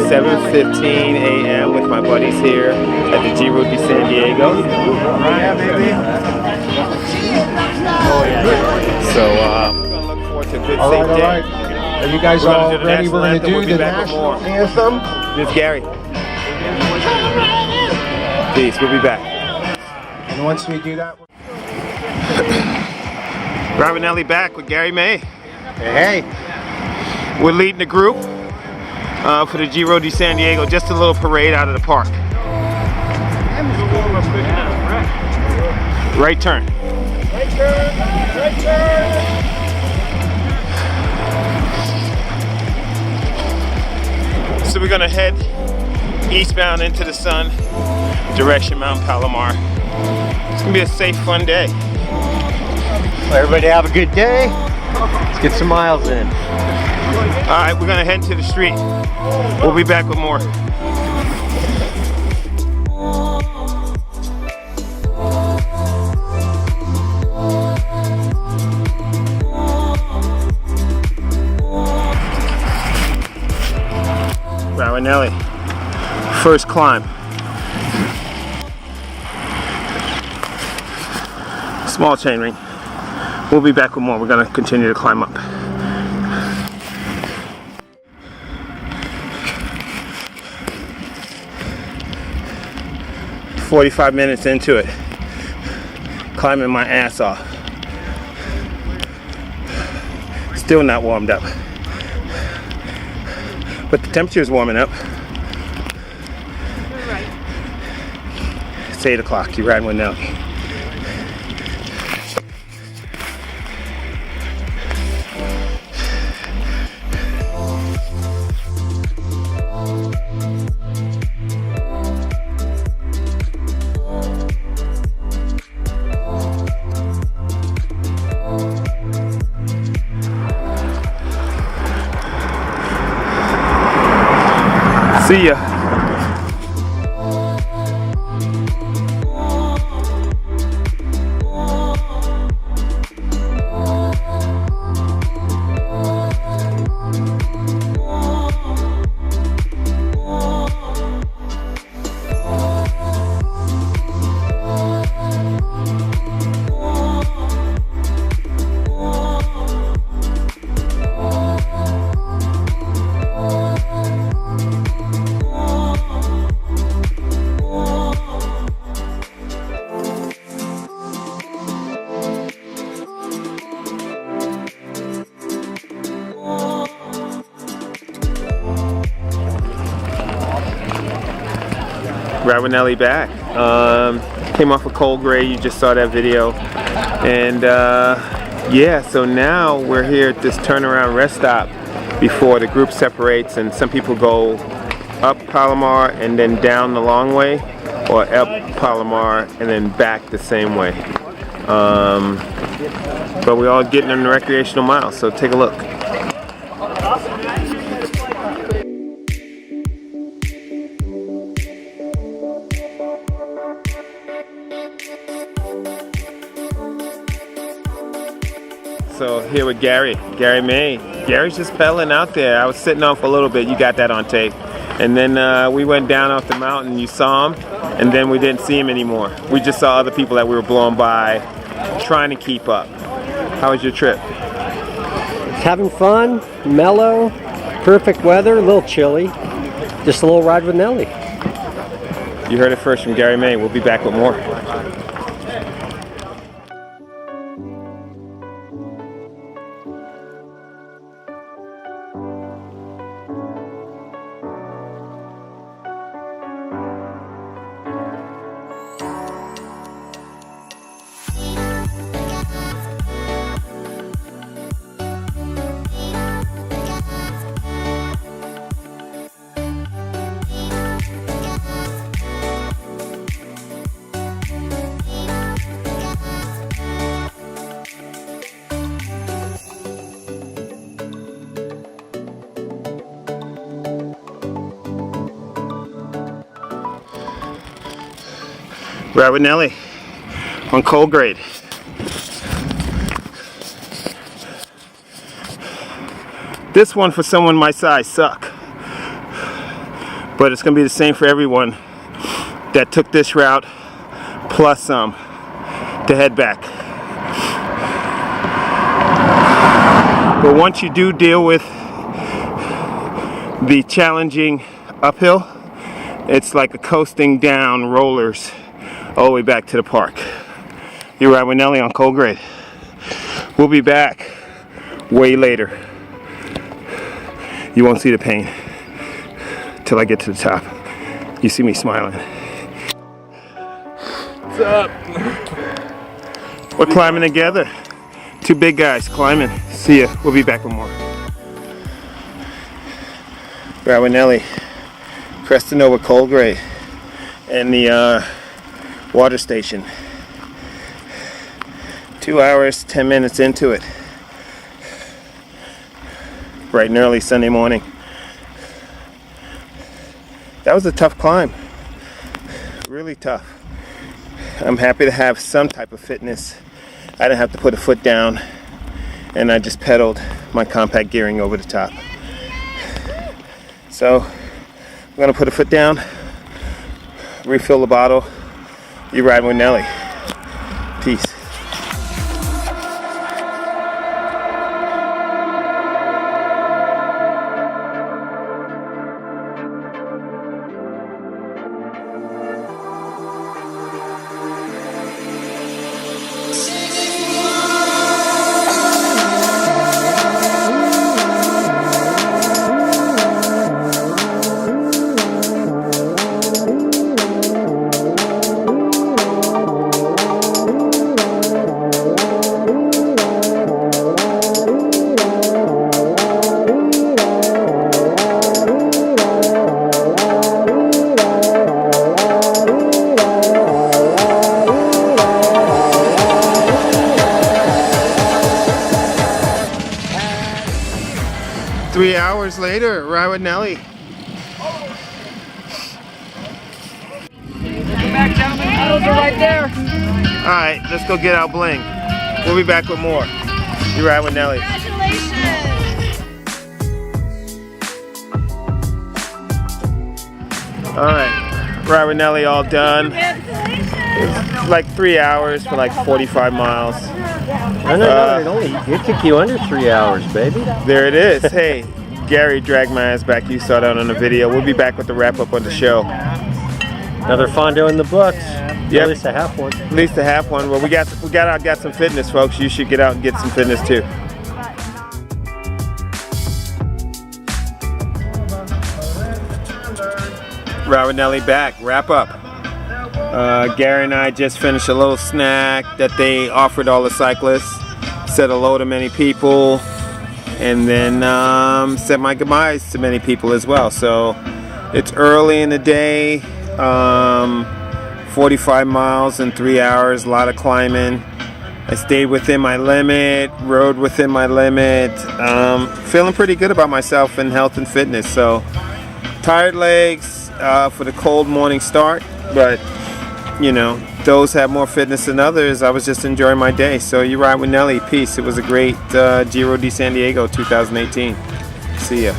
7:15 a.m. with my buddies here at the Giro de San Diego. Yeah, baby. Oh yeah. So we're gonna look forward to a good safe day. All right. Are you guys all ready? We're gonna do the national anthem. This is Gary. Peace. We'll be back. And once we do that, Robert Nelly back with Gary May. hey. We're leading the group for the Giro de San Diego. Just a little parade out of the park. Right turn. Right turn. Right turn. So we're gonna head eastbound into the sun, direction Mount Palomar. It's gonna be a safe, fun day. Well, everybody have a good day. Let's get some miles in. All right, we're gonna head to the street. We'll be back with more. Nelly, first climb. Small chain ring. We'll be back with more. We're gonna continue to climb up. "45 minutes into it, climbing my ass off. Still not warmed up. But the temperature is warming up. It's 8 o'clock. You're riding with Nelly. See ya. Robert Nelly back. Came off a cold gray, you just saw that video. And yeah, so now we're here at this turnaround rest stop before the group separates, and some people go up Palomar and then down the long way, or up Palomar and then back the same way. But we're all getting in the recreational miles, so take a look. So here with Gary May. Gary's just pedaling out there. I was sitting on for a little bit. You got that on tape. And then we went down off the mountain. You saw him, and then we didn't see him anymore. We just saw other people that we were blowing by, trying to keep up. How was your trip? Having fun, mellow, perfect weather, a little chilly. Just a little ride with Nelly. You heard it first from Gary May. We'll be back with more. Robert Nelly on cold grade. This one for someone my size suck. But it's going to be the same for everyone that took this route plus some to head back. But once you do deal with the challenging uphill, it's like a coasting down rollers all the way back to the park. You ride with Nelly on Cold Grade. We'll be back way later. You won't see the pain till I get to the top. You see me smiling. What's up? We're climbing together. Two big guys climbing. See ya. We'll be back with more. Ride with Nelly. Preston over Cold Grade and the water station. 2 hours, 10 minutes into it. Bright and early Sunday morning. That was a tough climb. Really tough. I'm happy to have some type of fitness. I didn't have to put a foot down, and I just pedaled my compact gearing over the top. So I'm gonna put a foot down, refill the bottle. You ride with Nelly. Peace. Later, ride with Nelly. Back down, the pedals are right there. Alright, let's go get our bling. We'll be back with more. You ride with Nelly. Congratulations. Alright, ride with Nelly all done. Congratulations. Like 3 hours for like 45 miles. No, it took you under 3 hours, baby. There it is. Hey, Gary dragged my ass back. You saw that on the video. We'll be back with the wrap up on the show. Another Fondo in the books. Yep. At least a half one. At least a half one. Well, we got some fitness, folks. You should get out and get some fitness too. Ride with Nelly back. Wrap up. Gary and I just finished a little snack that they offered all the cyclists. Said hello to many people. And then said my goodbyes to many people as well. So it's early in the day, 45 miles in 3 hours, a lot of climbing. I stayed within my limit, rode within my limit, feeling pretty good about myself in health and fitness. So tired legs for the cold morning start, but you know, those have more fitness than others. I was just enjoying my day. So you ride with Nelly. Peace. It was a great Giro di San Diego 2018. See ya.